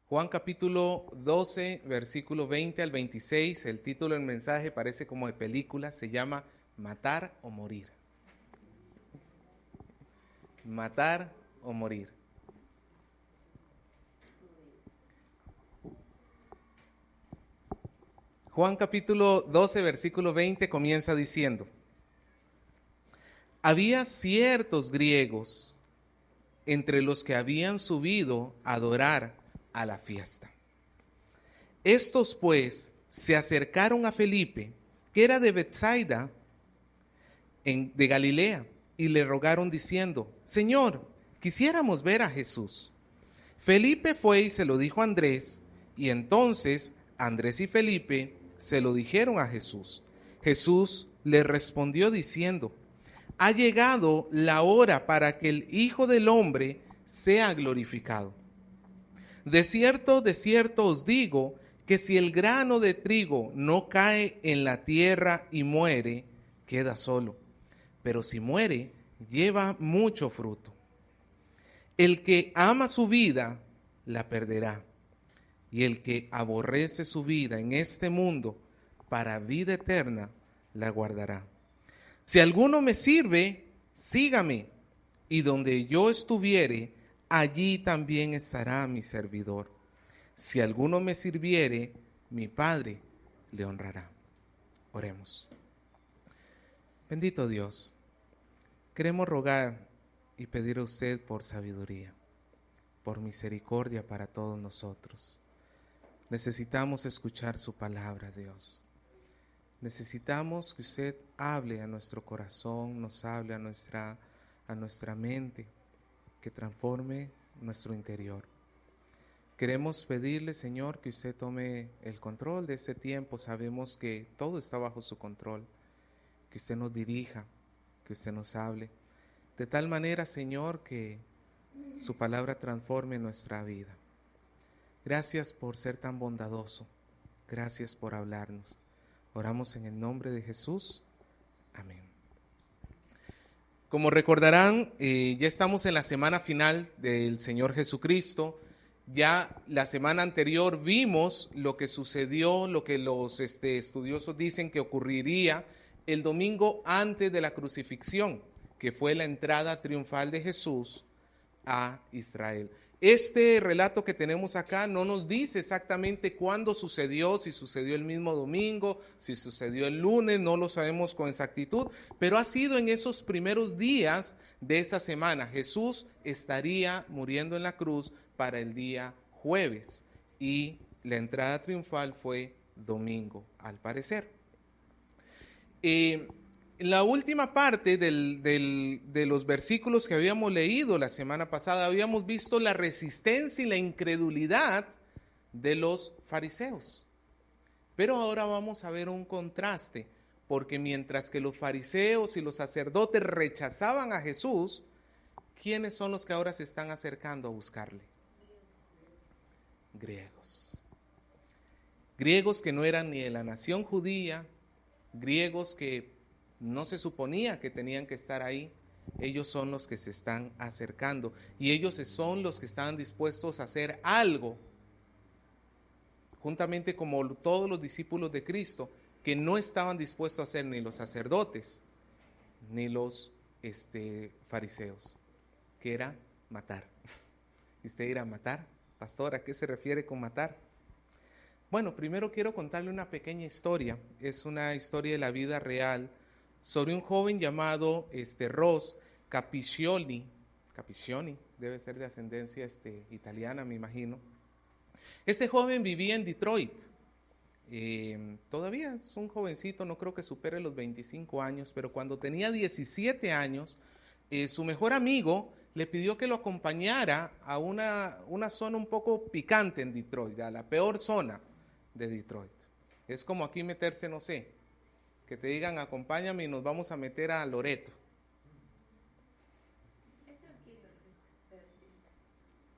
Juan capítulo 12, versículo 20 al 26, el título del mensaje parece como de película, se llama Matar o morir. Matar o morir. Juan capítulo 12, versículo 20 comienza diciendo: había ciertos griegos entre los que habían subido a adorar a la fiesta. Estos pues se acercaron a Felipe, que era de Betsaida, de Galilea, y le rogaron diciendo: Señor, quisiéramos ver a Jesús. Felipe fue y se lo dijo a Andrés, y entonces Andrés y Felipe se lo dijeron a Jesús. Jesús le respondió diciendo: ha llegado la hora para que el Hijo del Hombre sea glorificado. De cierto os digo, que si el grano de trigo no cae en la tierra y muere, queda solo. Pero si muere, lleva mucho fruto. El que ama su vida, la perderá. Y el que aborrece su vida en este mundo, para vida eterna, la guardará. Si alguno me sirve, sígame, y donde yo estuviere, allí también estará mi servidor. Si alguno me sirviere, mi Padre le honrará. Oremos. Bendito Dios, queremos rogar y pedir a usted por sabiduría, por misericordia para todos nosotros. Necesitamos escuchar su palabra, Dios. Necesitamos que usted hable a nuestro corazón, nos hable a nuestra mente, que transforme nuestro interior. Queremos pedirle, Señor, que usted tome el control de este tiempo. Sabemos que todo está bajo su control, que usted nos dirija, que usted nos hable, de tal manera, Señor, que su palabra transforme nuestra vida. Gracias por ser tan bondadoso. Gracias por hablarnos. Oramos en el nombre de Jesús. Amén. Como recordarán, ya estamos en la semana final del Señor Jesucristo. Ya la semana anterior vimos lo que sucedió, lo que los estudiosos dicen que ocurriría el domingo antes de la crucifixión, que fue la entrada triunfal de Jesús a Israel. Este relato que tenemos acá no nos dice exactamente cuándo sucedió, si sucedió el mismo domingo, si sucedió el lunes, no lo sabemos con exactitud, pero ha sido en esos primeros días de esa semana. Jesús estaría muriendo en la cruz para el día jueves y la entrada triunfal fue domingo, al parecer. La última parte de los versículos que habíamos leído la semana pasada, habíamos visto la resistencia y la incredulidad de los fariseos. Pero ahora vamos a ver un contraste, porque mientras que los fariseos y los sacerdotes rechazaban a Jesús, ¿quiénes son los que ahora se están acercando a buscarle? Griegos. Griegos que no eran ni de la nación judía, griegos que no se suponía que tenían que estar ahí. Ellos son los que se están acercando y ellos son los que estaban dispuestos a hacer algo, juntamente como todos los discípulos de Cristo, que no estaban dispuestos a hacer ni los sacerdotes ni los fariseos, que era matar. ¿Y usted dirá, matar? Pastor, ¿a qué se refiere con matar? Bueno, primero quiero contarle una pequeña historia. Es una historia de la vida real sobre un joven llamado Ross Capiccioni, debe ser de ascendencia italiana, me imagino. Este joven vivía en Detroit. Todavía es un jovencito, no creo que supere los 25 años, pero cuando tenía 17 años, su mejor amigo le pidió que lo acompañara a una zona un poco picante en Detroit, a la peor zona de Detroit. Es como aquí meterse, no sé, que te digan acompáñame y nos vamos a meter a Loreto.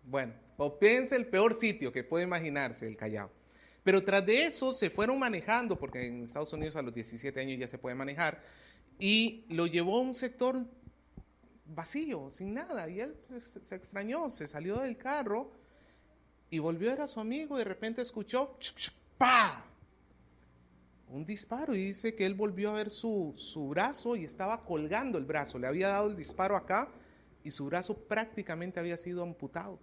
Bueno, o piense el peor sitio que puede imaginarse, el Callao. Pero tras de eso se fueron manejando, porque en Estados Unidos a los 17 años ya se puede manejar, y lo llevó a un sector vacío, sin nada, y él se extrañó, se salió del carro Y volvió a ver a su amigo y de repente escuchó ¡pa! Un disparo, y dice que él volvió a ver su brazo y estaba colgando el brazo. Le había dado el disparo acá y su brazo prácticamente había sido amputado.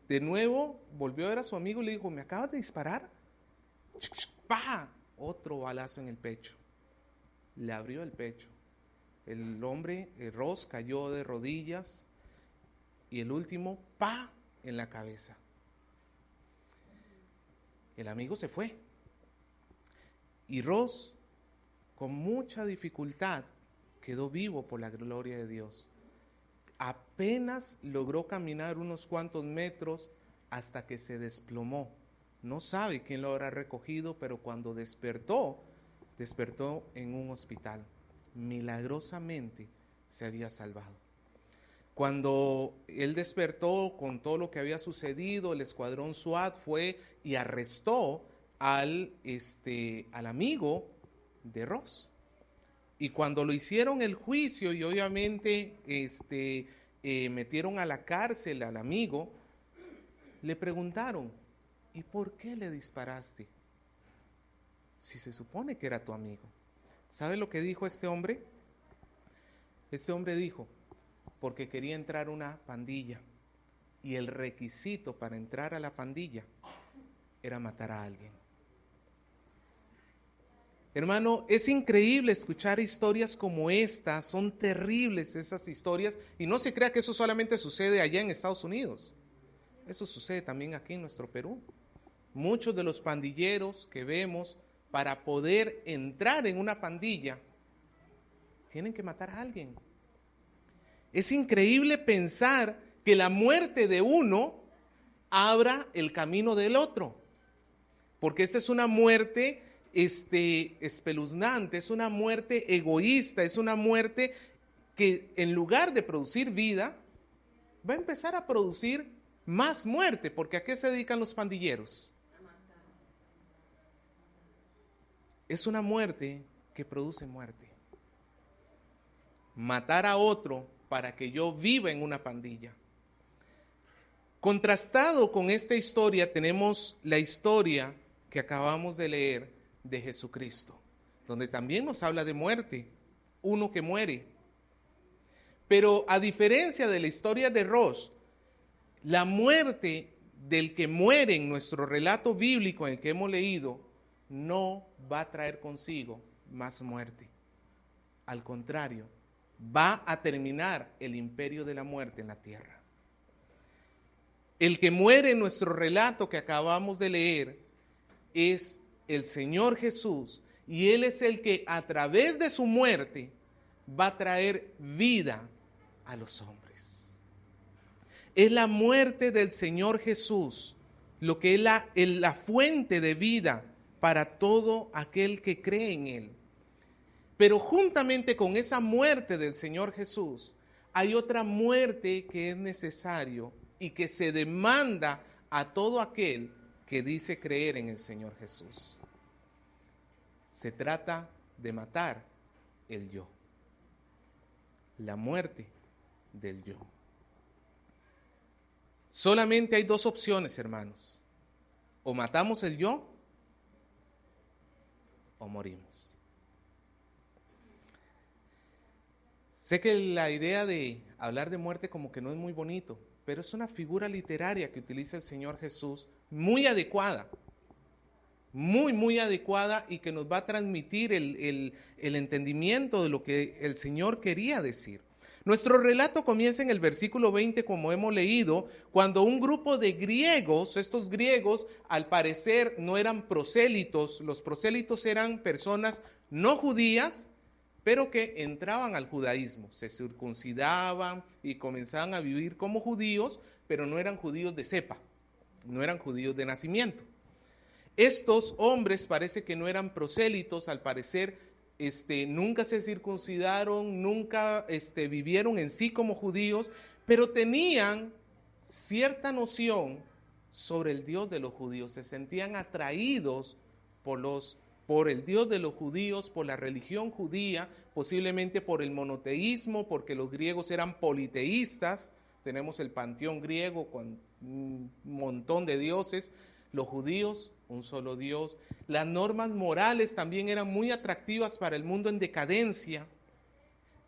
De nuevo volvió a ver a su amigo y le dijo, ¿me acabas de disparar? ¡Pa! Otro balazo en el pecho. Le abrió el pecho. El hombre, Ross, cayó de rodillas y el último, ¡pa! En la cabeza. El amigo se fue. Y Ross, con mucha dificultad, quedó vivo por la gloria de Dios. Apenas logró caminar unos cuantos metros hasta que se desplomó. No sabe quién lo habrá recogido, pero cuando despertó en un hospital. Milagrosamente se había salvado. Cuando él despertó con todo lo que había sucedido, el escuadrón SWAT fue y arrestó al amigo de Ross. Y cuando lo hicieron el juicio y obviamente metieron a la cárcel al amigo, le preguntaron, ¿y por qué le disparaste? Si se supone que era tu amigo. ¿Sabe lo que dijo este hombre? Este hombre dijo, porque quería entrar a una pandilla y el requisito para entrar a la pandilla era matar a alguien. Hermano, es increíble escuchar historias como esta, son terribles esas historias, y no se crea que eso solamente sucede allá en Estados Unidos, eso sucede también aquí en nuestro Perú. Muchos de los pandilleros que vemos, para poder entrar en una pandilla, tienen que matar a alguien. Es increíble pensar que la muerte de uno abra el camino del otro, porque esa es una muerte espeluznante, es una muerte egoísta, es una muerte que en lugar de producir vida, va a empezar a producir más muerte, porque ¿a qué se dedican los pandilleros? Es una muerte que produce muerte. Matar a otro para que yo viva en una pandilla. Contrastado con esta historia tenemos la historia que acabamos de leer de Jesucristo, donde también nos habla de muerte, uno que muere. Pero a diferencia de la historia de Ross, la muerte del que muere en nuestro relato bíblico en el que hemos leído no va a traer consigo más muerte. Al contrario, va a terminar el imperio de la muerte en la tierra. El que muere en nuestro relato que acabamos de leer es el Señor Jesús, y Él es el que a través de su muerte va a traer vida a los hombres. Es la muerte del Señor Jesús lo que es la fuente de vida para todo aquel que cree en Él. Pero juntamente con esa muerte del Señor Jesús, hay otra muerte que es necesario y que se demanda a todo aquel que dice creer en el Señor Jesús. Se trata de matar el yo. La muerte del yo. Solamente hay dos opciones, hermanos. O matamos el yo o morimos. Sé que la idea de hablar de muerte como que no es muy bonito, pero es una figura literaria que utiliza el Señor Jesús muy adecuada, muy adecuada, y que nos va a transmitir el entendimiento de lo que el Señor quería decir. Nuestro relato comienza en el versículo 20, como hemos leído, cuando un grupo de griegos, estos griegos al parecer no eran prosélitos, los prosélitos eran personas no judías, pero que entraban al judaísmo, se circuncidaban y comenzaban a vivir como judíos, pero no eran judíos de cepa, no eran judíos de nacimiento. Estos hombres parece que no eran prosélitos, al parecer nunca se circuncidaron, nunca vivieron en sí como judíos, pero tenían cierta noción sobre el Dios de los judíos, se sentían atraídos por el Dios de los judíos, por la religión judía, posiblemente por el monoteísmo, porque los griegos eran politeístas, tenemos el panteón griego con un montón de dioses. Los judíos, un solo Dios. Las normas morales también eran muy atractivas para el mundo en decadencia.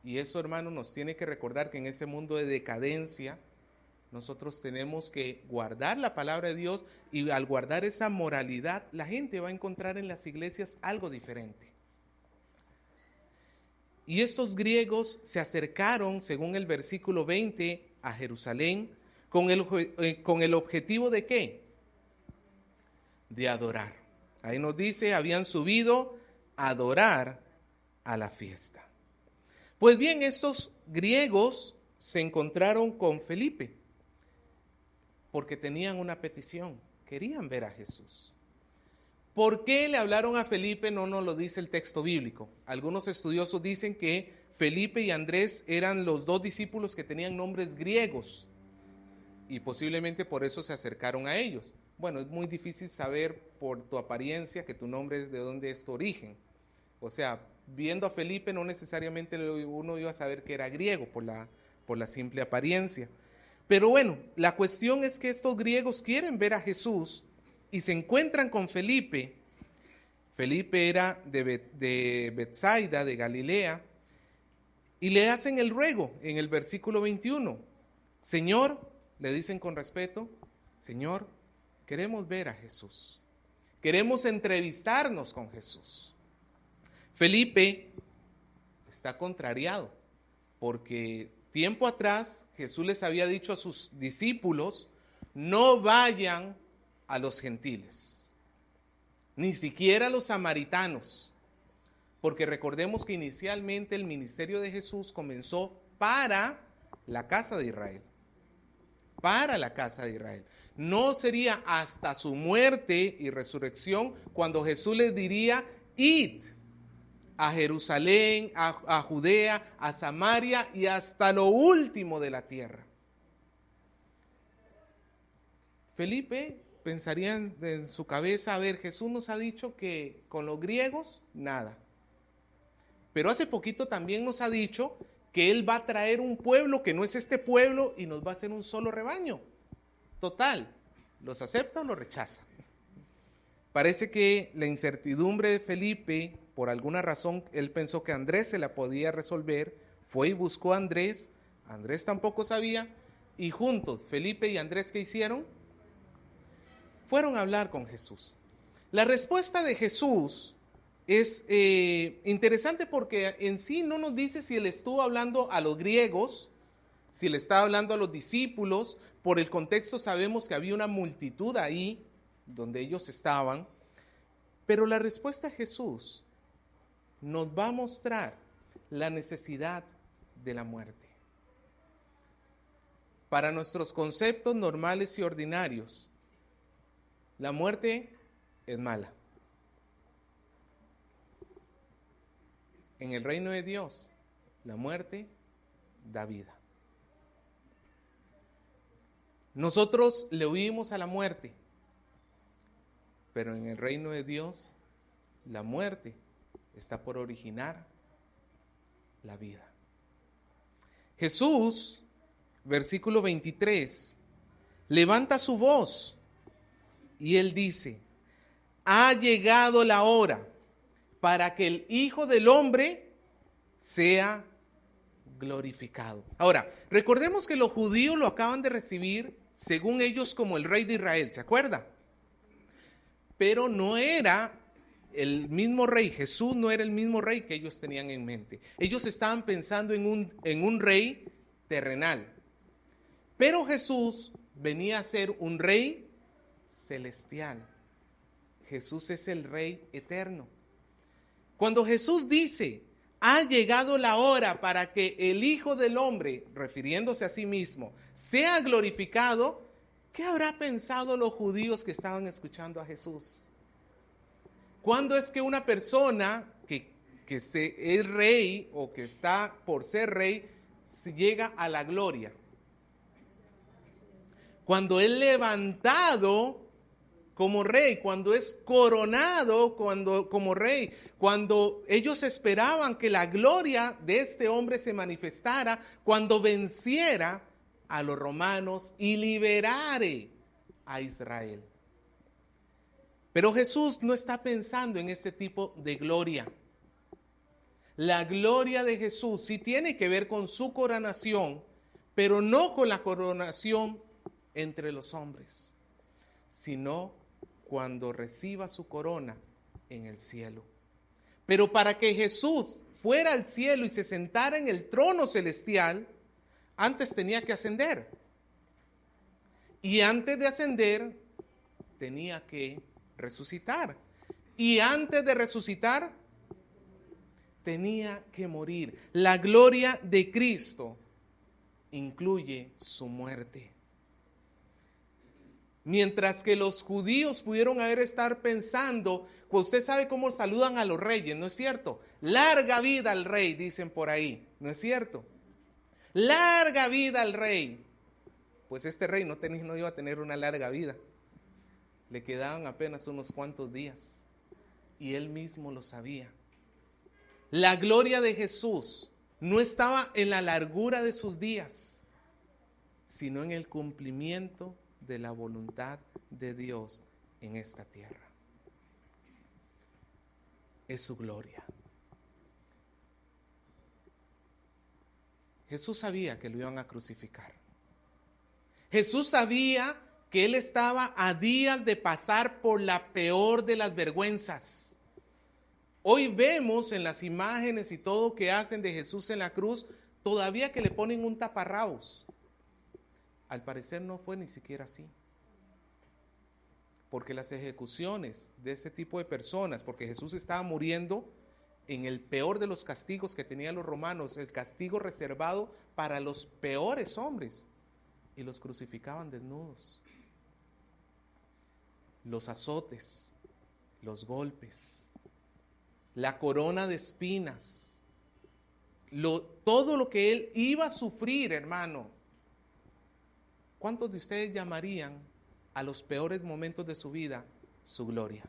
Y eso, hermano, nos tiene que recordar que en este mundo de decadencia, nosotros tenemos que guardar la palabra de Dios, y al guardar esa moralidad, la gente va a encontrar en las iglesias algo diferente. Y estos griegos se acercaron, según el versículo 20, a Jerusalén, con el objetivo ¿de qué? De adorar. Ahí nos dice, habían subido a adorar a la fiesta. Pues bien, estos griegos se encontraron con Felipe, porque tenían una petición, querían ver a Jesús. ¿Por qué le hablaron a Felipe? No nos lo dice el texto bíblico. Algunos estudiosos dicen que Felipe y Andrés eran los dos discípulos que tenían nombres griegos, y posiblemente por eso se acercaron a ellos. Bueno, es muy difícil saber por tu apariencia que tu nombre es de dónde es tu origen. O sea, viendo a Felipe no necesariamente uno iba a saber que era griego por la simple apariencia. Pero bueno, la cuestión es que estos griegos quieren ver a Jesús y se encuentran con Felipe. Felipe era de Betsaida, de Galilea, y le hacen el ruego en el versículo 21. Señor, le dicen con respeto, Señor, queremos ver a Jesús. Queremos entrevistarnos con Jesús. Felipe está contrariado porque tiempo atrás Jesús les había dicho a sus discípulos, no vayan a los gentiles, ni siquiera a los samaritanos, porque recordemos que inicialmente el ministerio de Jesús comenzó para la casa de Israel. Para la casa de Israel. No sería hasta su muerte y resurrección cuando Jesús les diría, id a Jerusalén, a Judea, a Samaria y hasta lo último de la tierra. Felipe pensaría en su cabeza, a ver, Jesús nos ha dicho que con los griegos, nada. Pero hace poquito también nos ha dicho que Él va a traer un pueblo que no es este pueblo y nos va a hacer un solo rebaño. Total, ¿los acepta o los rechaza? Parece que la incertidumbre de Felipe, por alguna razón, él pensó que Andrés se la podía resolver, fue y buscó a Andrés, Andrés tampoco sabía, y juntos, Felipe y Andrés, ¿qué hicieron? Fueron a hablar con Jesús. La respuesta de Jesús es interesante porque en sí no nos dice si él estuvo hablando a los griegos, si le estaba hablando a los discípulos. Por el contexto sabemos que había una multitud ahí donde ellos estaban, pero la respuesta de Jesús nos va a mostrar la necesidad de la muerte. Para nuestros conceptos normales y ordinarios, la muerte es mala. En el reino de Dios, la muerte da vida. Nosotros le huimos a la muerte, pero en el reino de Dios, la muerte está por originar la vida. Jesús, versículo 23, levanta su voz y él dice, ha llegado la hora para que el Hijo del Hombre sea glorificado. Ahora, recordemos que los judíos lo acaban de recibir, según ellos, como el rey de Israel, ¿se acuerda? Pero no era el mismo rey, Jesús no era el mismo rey que ellos tenían en mente. Ellos estaban pensando en un rey terrenal. Pero Jesús venía a ser un rey celestial. Jesús es el rey eterno. Cuando Jesús dice, ha llegado la hora para que el Hijo del Hombre, refiriéndose a sí mismo, sea glorificado, ¿qué habrá pensado los judíos que estaban escuchando a Jesús? ¿Cuándo es que una persona que es rey o que está por ser rey llega a la gloria? Cuando es levantado como rey, cuando es coronado como rey, cuando ellos esperaban que la gloria de este hombre se manifestara, cuando venciera a los romanos y liberare a Israel. Pero Jesús no está pensando en ese tipo de gloria. La gloria de Jesús sí tiene que ver con su coronación, pero no con la coronación entre los hombres, sino cuando reciba su corona en el cielo. Pero para que Jesús fuera al cielo y se sentara en el trono celestial, antes tenía que ascender. Y antes de ascender, tenía que resucitar. Y antes de resucitar, tenía que morir. La gloria de Cristo incluye su muerte. Mientras que los judíos pudieron haber estar pensando, pues usted sabe cómo saludan a los reyes, ¿no es cierto? Larga vida al rey, dicen por ahí, ¿no es cierto? Larga vida al rey. Pues este rey no iba a tener una larga vida. Le quedaban apenas unos cuantos días. Y él mismo lo sabía. La gloria de Jesús no estaba en la largura de sus días, sino en el cumplimiento de la voluntad de Dios en esta tierra. Es su gloria. Jesús sabía que lo iban a crucificar. Jesús sabía que él estaba a días de pasar por la peor de las vergüenzas. Hoy vemos en las imágenes y todo que hacen de Jesús en la cruz, todavía que le ponen un taparrabos. Al parecer no fue ni siquiera así. Porque las ejecuciones de ese tipo de personas, porque Jesús estaba muriendo en el peor de los castigos que tenían los romanos, el castigo reservado para los peores hombres, y los crucificaban desnudos. Los azotes, los golpes, la corona de espinas, todo lo que él iba a sufrir, hermano. ¿Cuántos de ustedes llamarían a los peores momentos de su vida su gloria?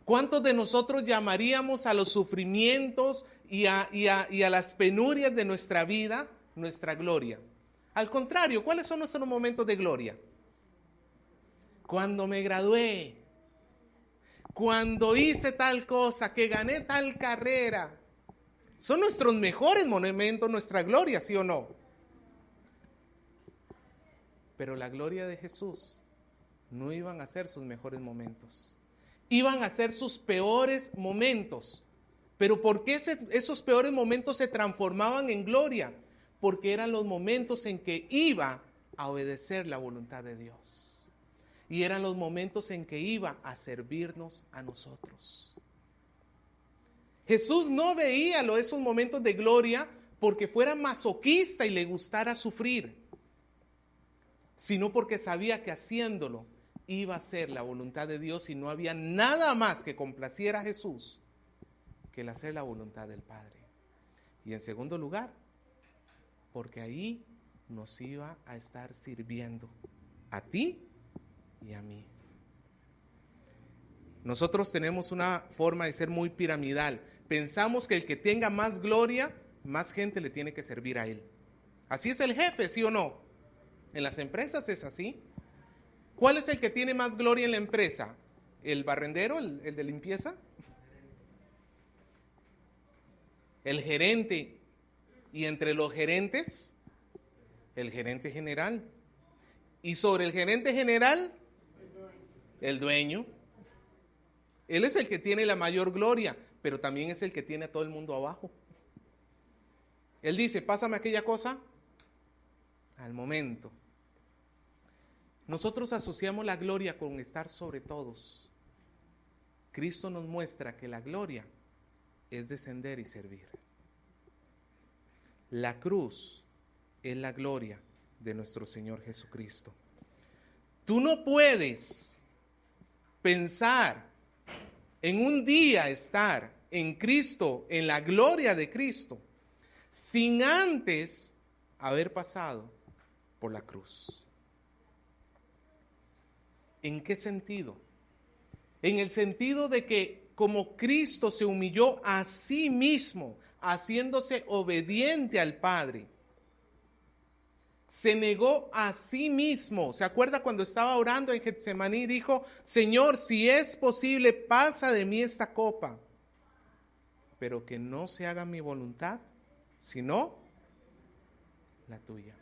¿Cuántos de nosotros llamaríamos a los sufrimientos y a las penurias de nuestra vida nuestra gloria? Al contrario, ¿cuáles son nuestros momentos de gloria? Cuando me gradué, cuando hice tal cosa, que gané tal carrera. Son nuestros mejores momentos, nuestra gloria, ¿sí o no? Pero la gloria de Jesús no iban a ser sus mejores momentos. Iban a ser sus peores momentos. Pero ¿por qué esos peores momentos se transformaban en gloria? Porque eran los momentos en que iba a obedecer la voluntad de Dios. Y eran los momentos en que iba a servirnos a nosotros. Jesús no veía esos momentos de gloria porque fuera masoquista y le gustara sufrir, sino porque sabía que haciéndolo iba a ser la voluntad de Dios y no había nada más que complaciera a Jesús que el hacer la voluntad del Padre. Y en segundo lugar, porque ahí nos iba a estar sirviendo a ti y a mí. Nosotros tenemos una forma de ser muy piramidal. Pensamos que el que tenga más gloria, más gente le tiene que servir a él. Así es el jefe, ¿sí o no? En las empresas es así. ¿Cuál es el que tiene más gloria en la empresa? ¿El barrendero, el de limpieza? ¿El gerente? Y entre los gerentes, el gerente general. Y sobre el gerente general, el dueño. Él es el que tiene la mayor gloria, pero también es el que tiene a todo el mundo abajo. Él dice, pásame aquella cosa al momento. Nosotros asociamos la gloria con estar sobre todos. Cristo nos muestra que la gloria es descender y servir. La cruz es la gloria de nuestro Señor Jesucristo. Tú no puedes pensar en un día estar en Cristo, en la gloria de Cristo, sin antes haber pasado por la cruz. ¿En qué sentido? En el sentido de que como Cristo se humilló a sí mismo, haciéndose obediente al Padre, Se negó a sí mismo. ¿Se acuerda cuando estaba orando en Getsemaní? Dijo, Señor, si es posible, pasa de mí esta copa, pero que no se haga mi voluntad, sino la tuya.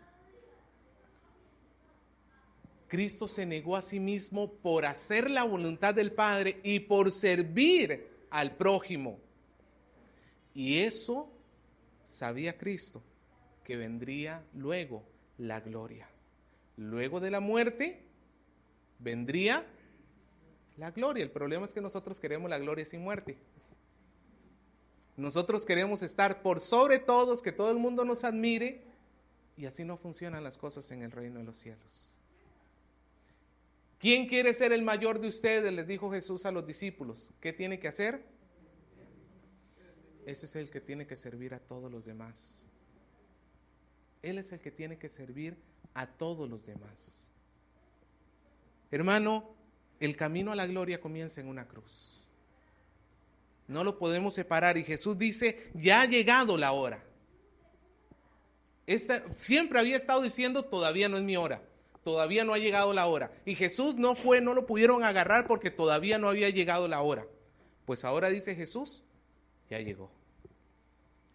Cristo se negó a sí mismo por hacer la voluntad del Padre y por servir al prójimo. Y eso sabía Cristo, que vendría luego la gloria. Luego de la muerte vendría la gloria. El problema es que nosotros queremos la gloria sin muerte. Nosotros queremos estar por sobre todos, que todo el mundo nos admire, y así no funcionan las cosas en el reino de los cielos. ¿Quién quiere ser el mayor de ustedes?, les dijo Jesús a los discípulos. ¿Qué tiene que hacer? Ese es el que tiene que servir a todos los demás. Él es el que tiene que servir a todos los demás. Hermano, el camino a la gloria comienza en una cruz. No lo podemos separar, y Jesús dice, ya ha llegado la hora. Siempre había estado diciendo, todavía no es mi hora, todavía no ha llegado la hora. Y Jesús no lo pudieron agarrar porque todavía no había llegado la hora. Pues ahora dice Jesús, ya llegó.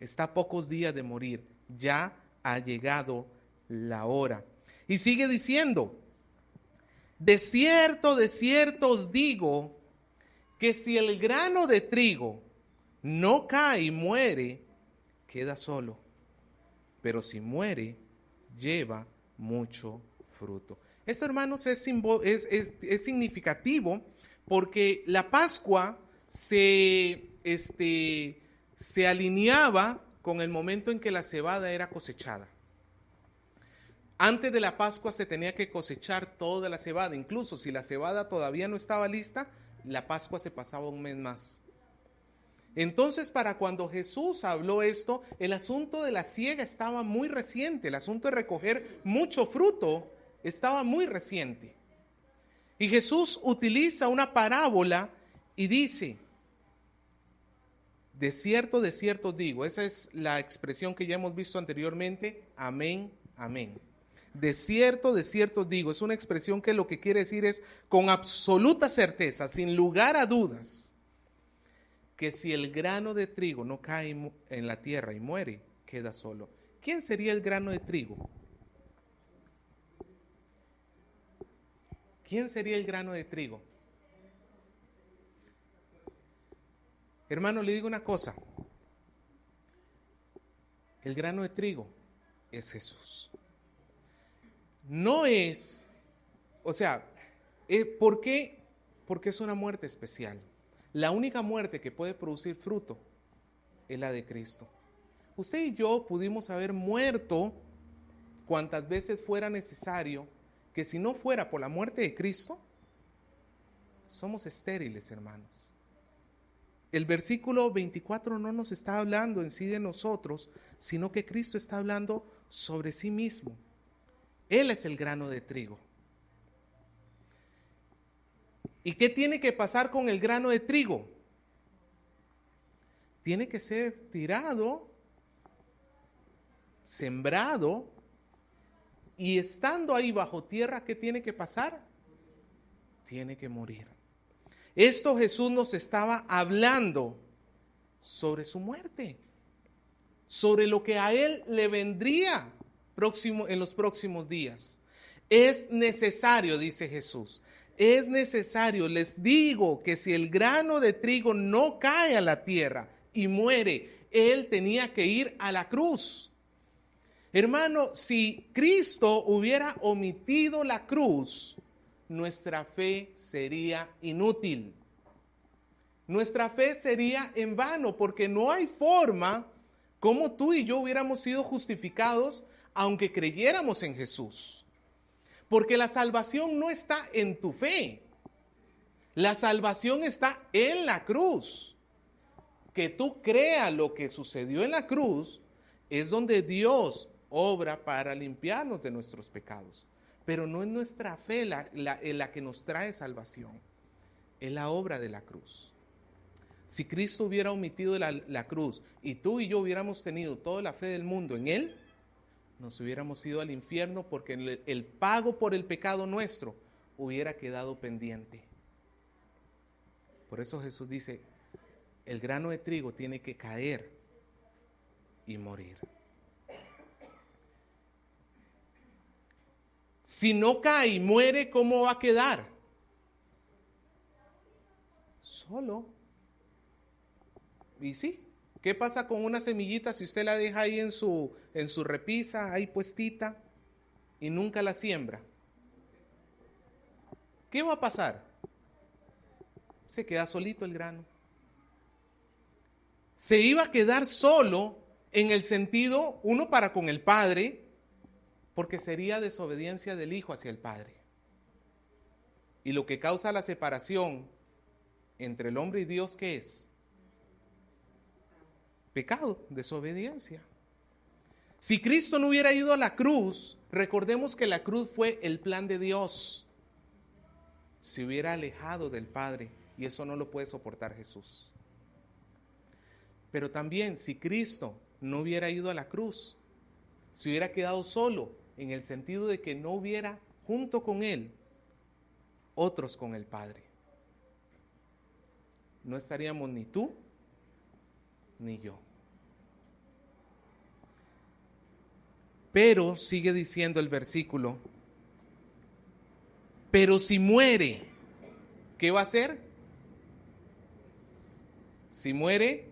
Está a pocos días de morir, ya ha llegado la hora. Y sigue diciendo, de cierto os digo, que si el grano de trigo no cae y muere, queda solo. Pero si muere, lleva mucho fruto. Esto, hermanos, es significativo, porque la Pascua se alineaba con el momento en que la cebada era cosechada. Antes de la Pascua se tenía que cosechar toda la cebada. Incluso si la cebada todavía no estaba lista, la Pascua se pasaba un mes más. Entonces, para cuando Jesús habló esto, el asunto de la siega estaba muy reciente. El asunto de recoger mucho fruto estaba muy reciente. Y Jesús utiliza una parábola y dice, de cierto os digo. Esa es la expresión que ya hemos visto anteriormente, amén, amén. De cierto os digo. Es una expresión que lo que quiere decir es con absoluta certeza, sin lugar a dudas, que si el grano de trigo no cae en la tierra y muere, queda solo. ¿Quién sería el grano de trigo? ¿Quién sería el grano de trigo? Hermano, le digo una cosa. El grano de trigo es Jesús. No es, ¿por qué? Porque es una muerte especial. La única muerte que puede producir fruto es la de Cristo. Usted y yo pudimos haber muerto cuantas veces fuera necesario, que si no fuera por la muerte de Cristo, somos estériles, hermanos. El versículo 24 no nos está hablando en sí de nosotros, sino que Cristo está hablando sobre sí mismo. Él es el grano de trigo. ¿Y qué tiene que pasar con el grano de trigo? Tiene que ser tirado, sembrado, y estando ahí bajo tierra, ¿qué tiene que pasar? Tiene que morir. Esto Jesús nos estaba hablando sobre su muerte, sobre lo que a él le vendría en los próximos días. Es necesario, dice Jesús, es necesario, les digo, que si el grano de trigo no cae a la tierra y muere, él tenía que ir a la cruz. Hermano, si Cristo hubiera omitido la cruz, nuestra fe sería inútil. Nuestra fe sería en vano, porque no hay forma como tú y yo hubiéramos sido justificados aunque creyéramos en Jesús. Porque la salvación no está en tu fe. La salvación está en la cruz. Que tú creas lo que sucedió en la cruz es donde Dios obra para limpiarnos de nuestros pecados. Pero no es nuestra fe la que nos trae salvación. Es la obra de la cruz. Si Cristo hubiera omitido la cruz y tú y yo hubiéramos tenido toda la fe del mundo en Él, nos hubiéramos ido al infierno porque el pago por el pecado nuestro hubiera quedado pendiente. Por eso Jesús dice, el grano de trigo tiene que caer y morir. Si no cae y muere, ¿cómo va a quedar? Solo. Y sí, ¿qué pasa con una semillita si usted la deja ahí en su repisa, ahí puestita, y nunca la siembra? ¿Qué va a pasar? Se queda solito el grano. Se iba a quedar solo en el sentido, uno, para con el Padre, porque sería desobediencia del Hijo hacia el Padre. Y lo que causa la separación entre el hombre y Dios, ¿qué es? Pecado, desobediencia. Si Cristo no hubiera ido a la cruz, recordemos que la cruz fue el plan de Dios. Se hubiera alejado del Padre, y eso no lo puede soportar Jesús. Pero también, si Cristo no hubiera ido a la cruz, se hubiera quedado solo, en el sentido de que no hubiera junto con Él otros con el Padre. No estaríamos ni tú ni yo. Pero, sigue diciendo el versículo, pero si muere, ¿qué va a hacer? Si muere,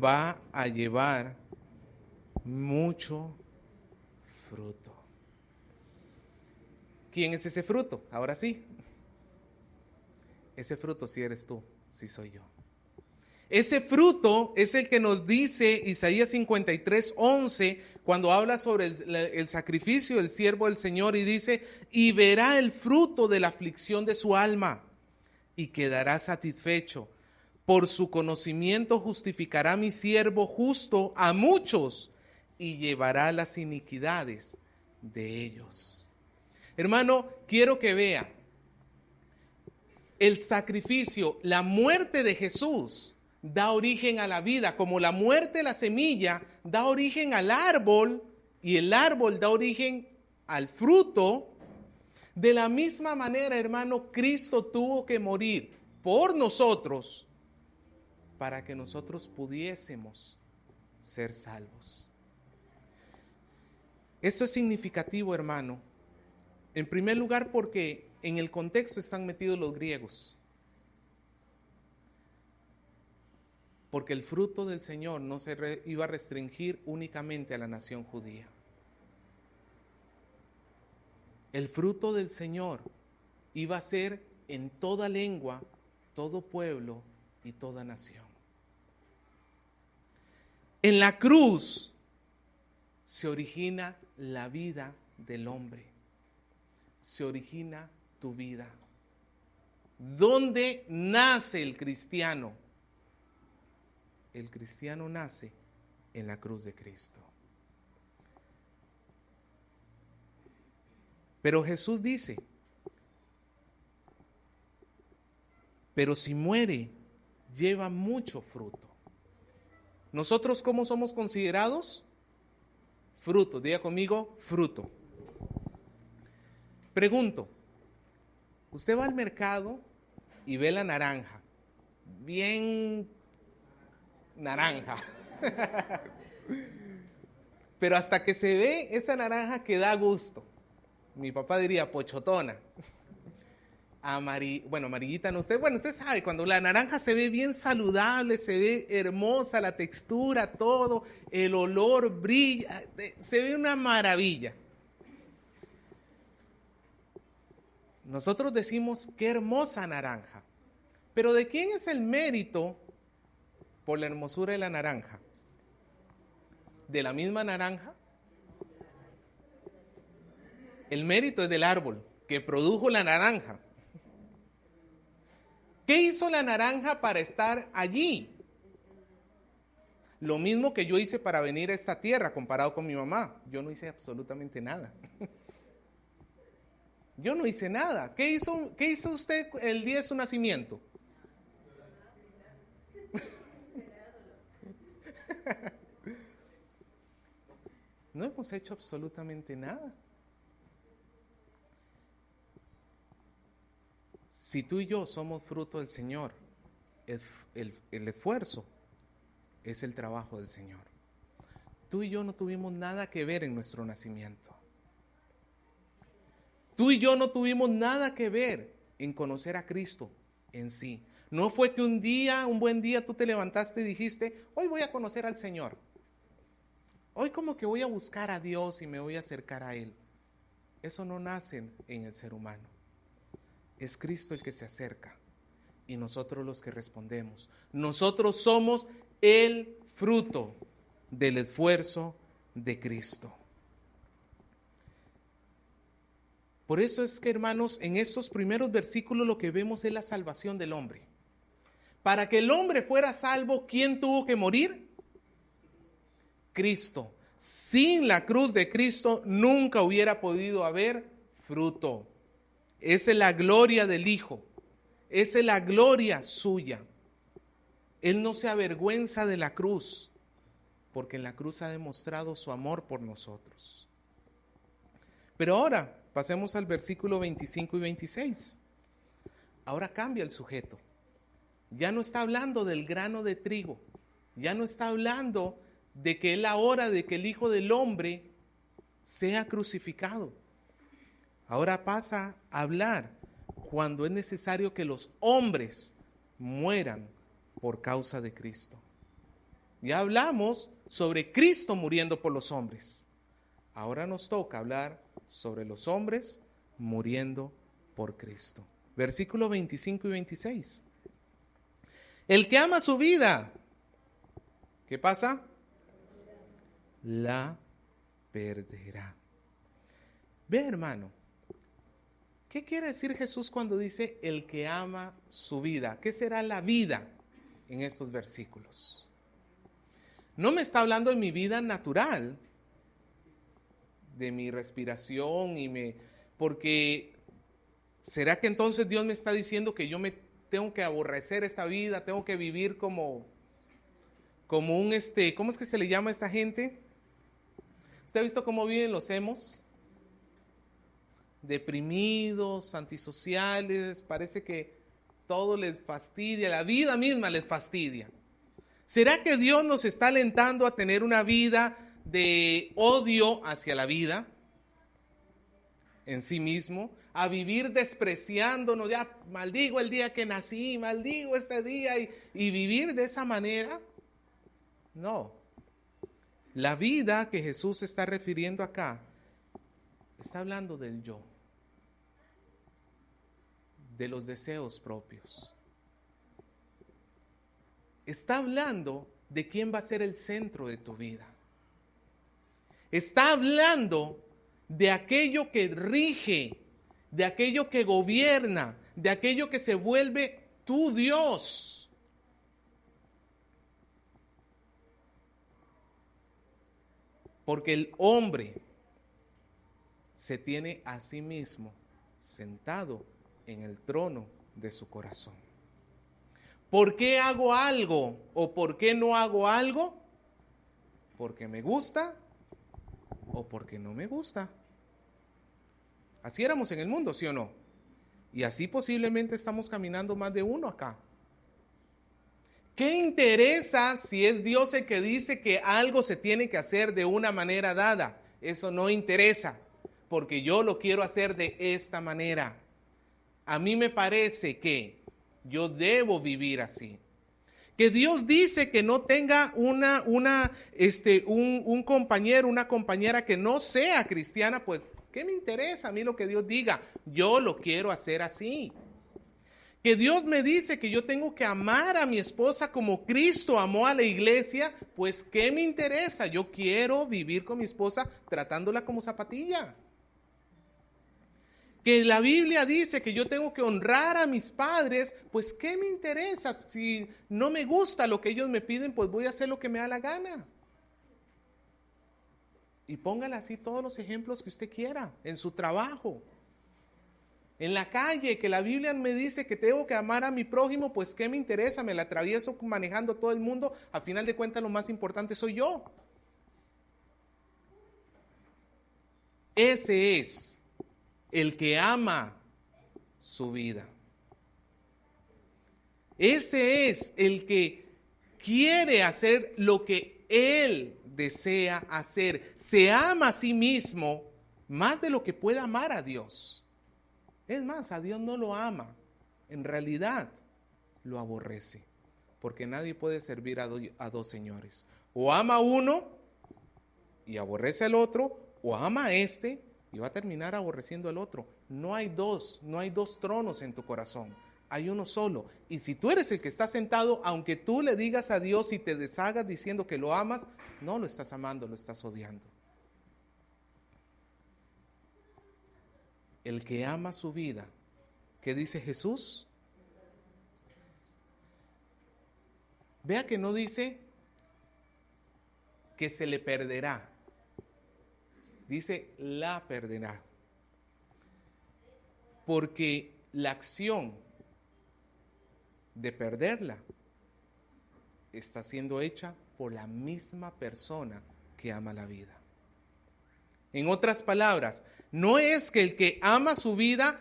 va a llevar mucho fruto. ¿Quién es ese fruto? Ahora sí. Ese fruto sí eres tú, sí soy yo. Ese fruto es el que nos dice Isaías 53:11, cuando habla sobre el sacrificio del siervo del Señor, y dice, y verá el fruto de la aflicción de su alma, y quedará satisfecho. Por su conocimiento justificará mi siervo justo a muchos, y llevará las iniquidades de ellos. Hermano, quiero que vea el sacrificio, la muerte de Jesús da origen a la vida, como la muerte de la semilla da origen al árbol y el árbol da origen al fruto. De la misma manera, hermano, Cristo tuvo que morir por nosotros para que nosotros pudiésemos ser salvos. Esto es significativo, hermano. En primer lugar, porque en el contexto están metidos los griegos. Porque el fruto del Señor no se iba a restringir únicamente a la nación judía. El fruto del Señor iba a ser en toda lengua, todo pueblo y toda nación. En la cruz se origina la vida del hombre. Se origina tu vida. ¿Dónde nace el cristiano? El cristiano nace en la cruz de Cristo. Pero Jesús dice, pero si muere, lleva mucho fruto. ¿Nosotros cómo somos considerados? Fruto. Diga conmigo, fruto. Pregunto, usted va al mercado y ve la naranja, bien naranja, pero hasta que se ve esa naranja que da gusto, mi papá diría pochotona, amarillita, no sé, usted sabe, cuando la naranja se ve bien saludable, se ve hermosa, la textura, todo, el olor brilla, se ve una maravilla. Nosotros decimos, qué hermosa naranja, pero ¿de quién es el mérito por la hermosura de la naranja? ¿De la misma naranja? El mérito es del árbol que produjo la naranja. ¿Qué hizo la naranja para estar allí? Lo mismo que yo hice para venir a esta tierra comparado con mi mamá. Yo no hice absolutamente nada. Yo no hice nada. ¿Qué hizo usted el día de su nacimiento? No hemos hecho absolutamente nada. Si tú y yo somos fruto del Señor, el esfuerzo es el trabajo del Señor. Tú y yo no tuvimos nada que ver en nuestro nacimiento. Tú y yo no tuvimos nada que ver en conocer a Cristo en sí. No fue que un buen día tú te levantaste y dijiste, hoy voy a conocer al Señor. Hoy como que voy a buscar a Dios y me voy a acercar a Él. Eso no nace en el ser humano. Es Cristo el que se acerca y nosotros los que respondemos. Nosotros somos el fruto del esfuerzo de Cristo. Por eso es que, hermanos, en estos primeros versículos lo que vemos es la salvación del hombre. Para que el hombre fuera salvo, ¿quién tuvo que morir? Cristo. Sin la cruz de Cristo nunca hubiera podido haber fruto. Esa es la gloria del Hijo. Esa es la gloria suya. Él no se avergüenza de la cruz, porque en la cruz ha demostrado su amor por nosotros. Pero ahora pasemos al versículo 25 y 26. Ahora cambia el sujeto. Ya no está hablando del grano de trigo. Ya no está hablando de que es la hora de que el Hijo del Hombre sea crucificado. Ahora pasa a hablar cuando es necesario que los hombres mueran por causa de Cristo. Ya hablamos sobre Cristo muriendo por los hombres. Ahora nos toca hablar sobre los hombres muriendo por Cristo. Versículos 25 y 26. El que ama su vida, ¿qué pasa? La perderá. Ve, hermano, ¿qué quiere decir Jesús cuando dice el que ama su vida? ¿Qué será la vida en estos versículos? No me está hablando de mi vida natural, de mi respiración porque ¿será que entonces Dios me está diciendo que yo me tengo que aborrecer esta vida, tengo que vivir como un ¿cómo es que se le llama a esta gente? ¿Usted ha visto cómo viven los emos? Deprimidos, antisociales, parece que todo les fastidia, la vida misma les fastidia. ¿Será que Dios nos está alentando a tener una vida de odio hacia la vida en sí mismo, a vivir despreciándonos, ya maldigo el día que nací, maldigo este día y vivir de esa manera? No. La vida que Jesús está refiriendo acá está hablando del yo, de los deseos propios. Está hablando de quién va a ser el centro de tu vida. Está hablando de aquello que rige, de aquello que gobierna, de aquello que se vuelve tu Dios. Porque el hombre se tiene a sí mismo sentado en el trono de su corazón. ¿Por qué hago algo o por qué no hago algo? ¿Porque me gusta o porque no me gusta? Así éramos en el mundo, ¿sí o no? Y así posiblemente estamos caminando más de uno acá. ¿Qué interesa si es Dios el que dice que algo se tiene que hacer de una manera dada? Eso no interesa, porque yo lo quiero hacer de esta manera. A mí me parece que yo debo vivir así. Que Dios dice que no tenga un compañero, una compañera que no sea cristiana, pues, ¿qué me interesa a mí lo que Dios diga? Yo lo quiero hacer así. Que Dios me dice que yo tengo que amar a mi esposa como Cristo amó a la iglesia, pues, ¿qué me interesa? Yo quiero vivir con mi esposa tratándola como zapatilla. Que la Biblia dice que yo tengo que honrar a mis padres, pues ¿qué me interesa? Si no me gusta lo que ellos me piden, pues voy a hacer lo que me da la gana. Y póngale así todos los ejemplos que usted quiera, en su trabajo, en la calle, que la Biblia me dice que tengo que amar a mi prójimo, pues ¿qué me interesa? Me la atravieso manejando todo el mundo, a final de cuentas lo más importante soy yo. Ese es el que ama su vida. Ese es el que quiere hacer lo que él desea hacer. Se ama a sí mismo más de lo que puede amar a Dios. Es más, a Dios no lo ama. En realidad lo aborrece. Porque nadie puede servir a dos señores. O ama a uno y aborrece al otro, o ama a este y va a terminar aborreciendo al otro. No hay dos tronos en tu corazón. Hay uno solo. Y si tú eres el que está sentado, aunque tú le digas a Dios y te deshagas diciendo que lo amas, no lo estás amando, lo estás odiando. El que ama su vida, ¿qué dice Jesús? Vea que no dice que se le perderá. Dice la perderá. Porque la acción de perderla está siendo hecha por la misma persona que ama la vida. En otras palabras, no es que el que ama su vida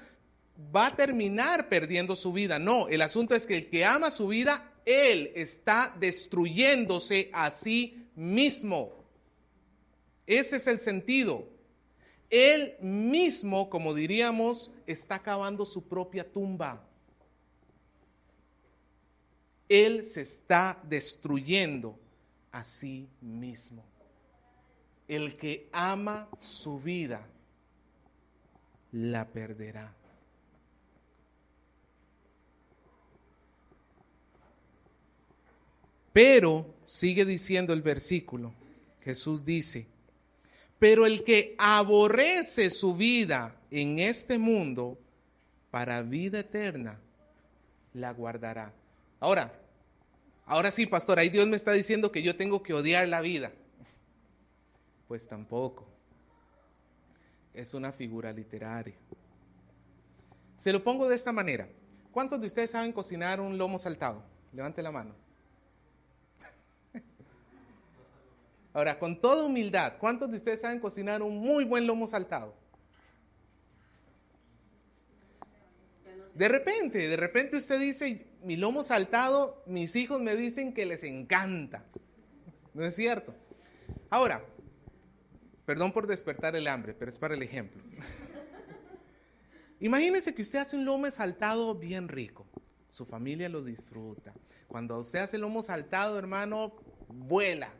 va a terminar perdiendo su vida. No, el asunto es que el que ama su vida, él está destruyéndose a sí mismo. Ese es el sentido. Él mismo, como diríamos, está cavando su propia tumba. Él se está destruyendo a sí mismo. El que ama su vida, la perderá. Pero, sigue diciendo el versículo, Jesús dice, pero el que aborrece su vida en este mundo, para vida eterna, la guardará. Ahora sí, pastor, ahí Dios me está diciendo que yo tengo que odiar la vida. Pues tampoco. Es una figura literaria. Se lo pongo de esta manera. ¿Cuántos de ustedes saben cocinar un lomo saltado? Levante la mano. Ahora, con toda humildad, ¿cuántos de ustedes saben cocinar un muy buen lomo saltado? De repente usted dice, mi lomo saltado, mis hijos me dicen que les encanta. ¿No es cierto? Ahora, perdón por despertar el hambre, pero es para el ejemplo. Imagínese que usted hace un lomo saltado bien rico. Su familia lo disfruta. Cuando usted hace el lomo saltado, hermano, vuela.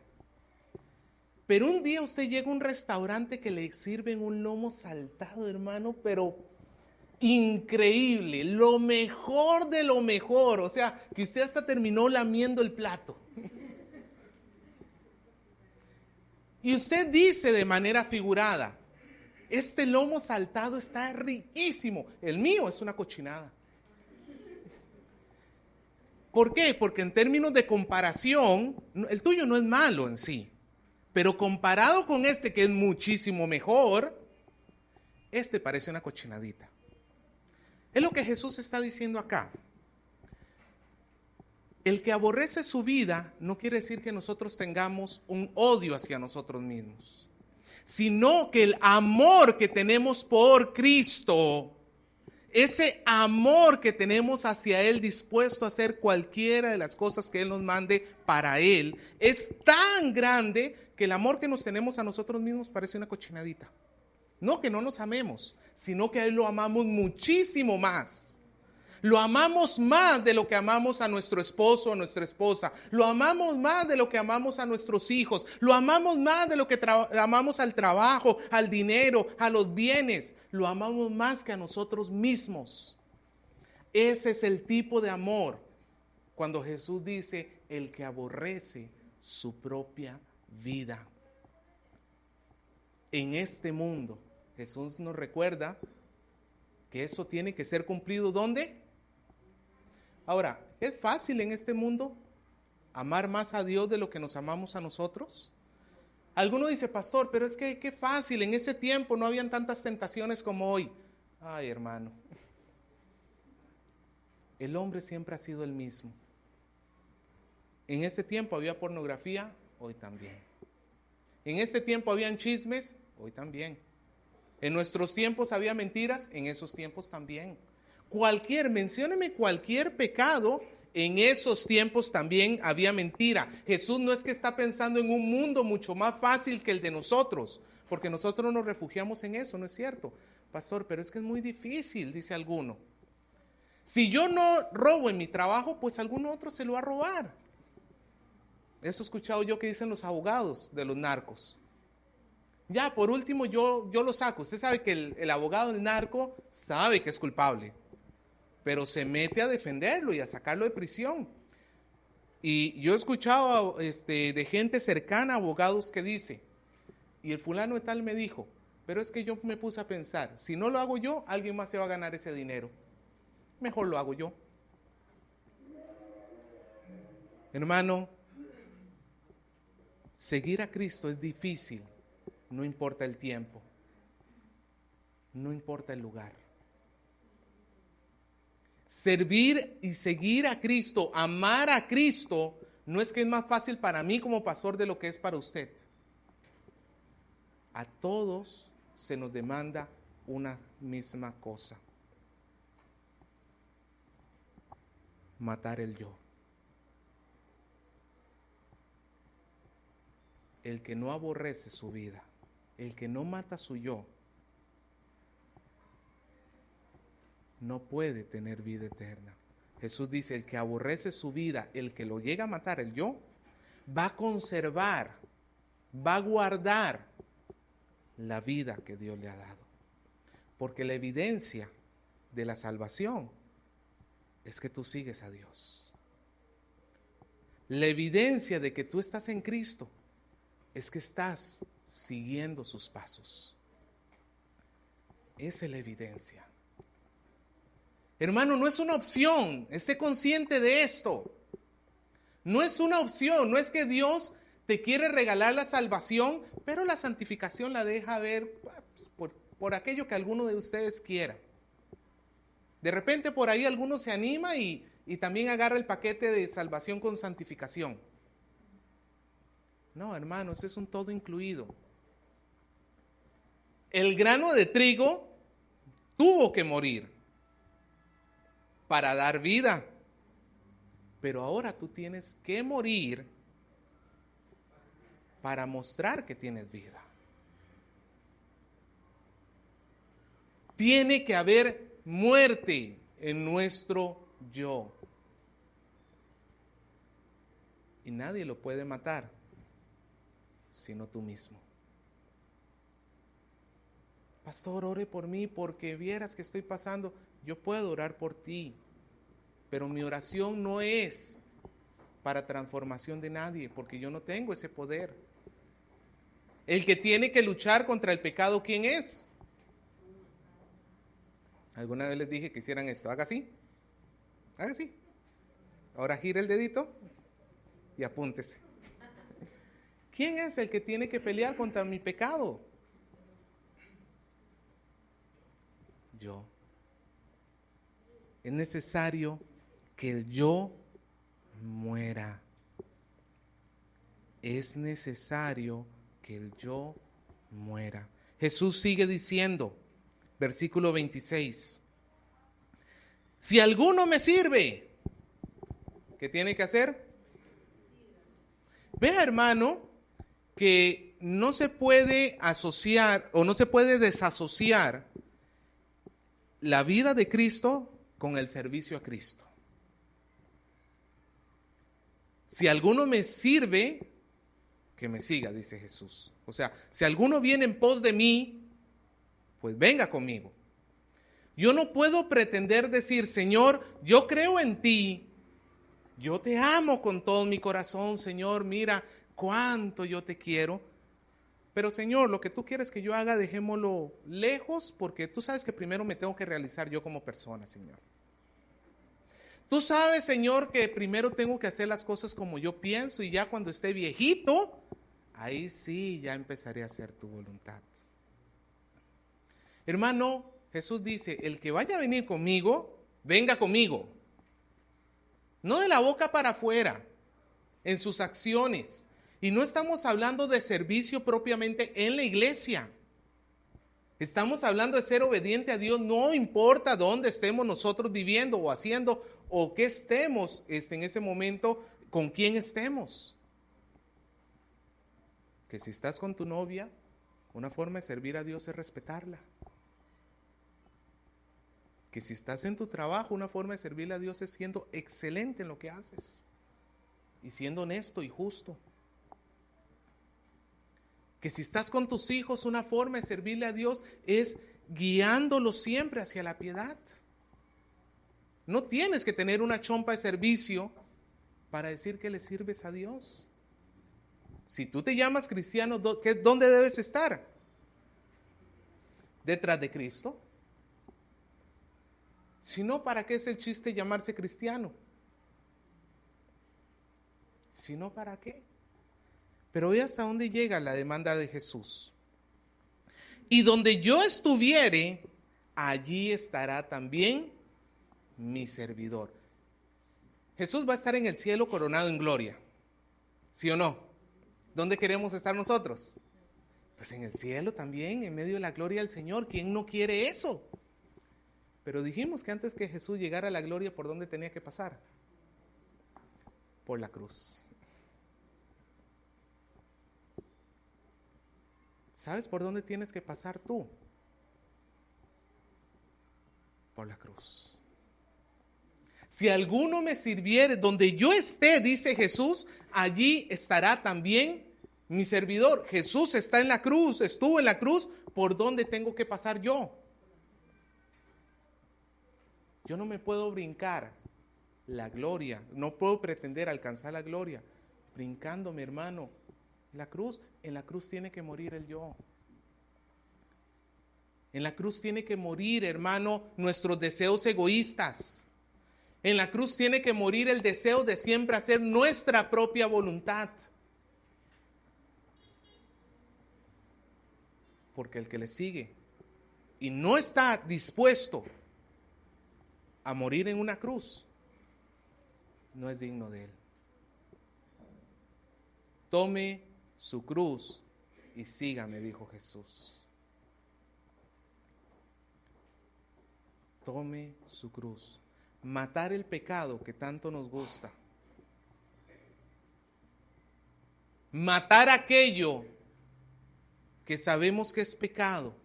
Pero un día usted llega a un restaurante que le sirven un lomo saltado, hermano, pero increíble, lo mejor de lo mejor. O sea, que usted hasta terminó lamiendo el plato. Y usted dice de manera figurada, este lomo saltado está riquísimo. El mío es una cochinada. ¿Por qué? Porque en términos de comparación, el tuyo no es malo en sí. Pero comparado con este que es muchísimo mejor, este parece una cochinadita. Es lo que Jesús está diciendo acá. El que aborrece su vida no quiere decir que nosotros tengamos un odio hacia nosotros mismos, sino que el amor que tenemos por Cristo, ese amor que tenemos hacia Él, dispuesto a hacer cualquiera de las cosas que Él nos mande para Él, es tan grande que el amor que nos tenemos a nosotros mismos parece una cochinadita. No que no nos amemos, sino que a Él lo amamos muchísimo más. Lo amamos más de lo que amamos a nuestro esposo o a nuestra esposa. Lo amamos más de lo que amamos a nuestros hijos. Lo amamos más de lo que amamos al trabajo, al dinero, a los bienes. Lo amamos más que a nosotros mismos. Ese es el tipo de amor cuando Jesús dice, el que aborrece su propia vida. En este mundo, Jesús nos recuerda que eso tiene que ser cumplido, ¿dónde? Ahora, ¿es fácil en este mundo amar más a Dios de lo que nos amamos a nosotros? Alguno dice, pastor, pero es que qué fácil, en ese tiempo no habían tantas tentaciones como hoy. Ay, hermano, el hombre siempre ha sido el mismo. En ese tiempo había pornografía, hoy también. En este tiempo habían chismes, hoy también. En nuestros tiempos había mentiras, en esos tiempos también. Mencióneme cualquier pecado, en esos tiempos también había mentira. Jesús no es que está pensando en un mundo mucho más fácil que el de nosotros, porque nosotros nos refugiamos en eso, ¿no es cierto? Pastor, pero es que es muy difícil, dice alguno. Si yo no robo en mi trabajo, pues algún otro se lo va a robar. Eso he escuchado yo que dicen los abogados de los narcos. Ya, por último, yo lo saco. Usted sabe que el abogado del narco sabe que es culpable, pero se mete a defenderlo y a sacarlo de prisión. Y yo he escuchado de gente cercana a abogados que dice, y el fulano de tal me dijo, pero es que yo me puse a pensar, si no lo hago yo, alguien más se va a ganar ese dinero. Mejor lo hago yo. Hermano, seguir a Cristo es difícil, no importa el tiempo, no importa el lugar. Servir y seguir a Cristo, amar a Cristo, no es que es más fácil para mí como pastor de lo que es para usted. A todos se nos demanda una misma cosa: matar el yo. El que no aborrece su vida, el que no mata su yo, no puede tener vida eterna. Jesús dice, el que aborrece su vida, el que lo llega a matar, el yo, va a conservar, va a guardar la vida que Dios le ha dado. Porque la evidencia de la salvación es que tú sigues a Dios. La evidencia de que tú estás en Cristo es que estás siguiendo sus pasos. Esa es la evidencia. Hermano, no es una opción, esté consciente de esto. No es una opción, no es que Dios te quiere regalar la salvación, pero la santificación la deja ver por aquello que alguno de ustedes quiera. De repente por ahí alguno se anima y también agarra el paquete de salvación con santificación. No, hermanos, es un todo incluido. El grano de trigo tuvo que morir para dar vida. Pero ahora tú tienes que morir para mostrar que tienes vida. Tiene que haber muerte en nuestro yo. Y nadie lo puede matar, sino tú mismo. Pastor, ore por mí porque vieras que estoy pasando. Yo puedo orar por ti, pero mi oración no es para transformación de nadie, porque yo no tengo ese poder. El que tiene que luchar contra el pecado, ¿quién es? Alguna vez les dije que hicieran esto. Haga así. Haga así. Ahora gira el dedito y apúntese. ¿Quién es el que tiene que pelear contra mi pecado? Yo. Es necesario que el yo muera. Es necesario que el yo muera. Jesús sigue diciendo, versículo 26, si alguno me sirve, ¿qué tiene que hacer? Vea, hermano, que no se puede asociar o no se puede desasociar la vida de Cristo con el servicio a Cristo. Si alguno me sirve, que me siga, dice Jesús. O sea, si alguno viene en pos de mí, pues venga conmigo. Yo no puedo pretender decir, Señor, yo creo en ti, yo te amo con todo mi corazón, Señor, mira cuánto yo te quiero. Pero Señor, lo que tú quieres que yo haga, dejémoslo lejos, porque tú sabes que primero me tengo que realizar yo como persona, Señor. Tú sabes, Señor, que primero tengo que hacer las cosas como yo pienso y ya cuando esté viejito, ahí sí ya empezaré a hacer tu voluntad. Hermano, Jesús dice, el que vaya a venir conmigo, venga conmigo. No de la boca para afuera, en sus acciones. Y no estamos hablando de servicio propiamente en la iglesia. Estamos hablando de ser obediente a Dios, no importa dónde estemos nosotros viviendo o haciendo o qué estemos en ese momento, con quién estemos. Que si estás con tu novia, una forma de servir a Dios es respetarla. Que si estás en tu trabajo, una forma de servirle a Dios es siendo excelente en lo que haces y siendo honesto y justo. Que si estás con tus hijos, una forma de servirle a Dios es guiándolos siempre hacia la piedad. No tienes que tener una chompa de servicio para decir que le sirves a Dios. Si tú te llamas cristiano, ¿dónde debes estar? Detrás de Cristo. Si no, ¿para qué es el chiste llamarse cristiano? Si no, ¿para qué? Pero ve hasta dónde llega la demanda de Jesús. Y donde yo estuviere, allí estará también mi servidor. Jesús va a estar en el cielo coronado en gloria. ¿Sí o no? ¿Dónde queremos estar nosotros? Pues en el cielo también, en medio de la gloria del Señor. ¿Quién no quiere eso? Pero dijimos que antes que Jesús llegara a la gloria, ¿por dónde tenía que pasar? Por la cruz. ¿Sabes por dónde tienes que pasar tú? Por la cruz. Si alguno me sirviere, donde yo esté, dice Jesús, allí estará también mi servidor. Jesús está en la cruz, estuvo en la cruz, ¿por dónde tengo que pasar yo? Yo no me puedo brincar la gloria, no puedo pretender alcanzar la gloria brincando, mi hermano, la cruz. En la cruz tiene que morir el yo. En la cruz tiene que morir, hermano, nuestros deseos egoístas. En la cruz tiene que morir el deseo de siempre hacer nuestra propia voluntad. Porque el que le sigue y no está dispuesto a morir en una cruz, no es digno de él. Tome su cruz y sígame, dijo Jesús. Tome su cruz. Matar el pecado que tanto nos gusta. Matar aquello que sabemos que es pecado.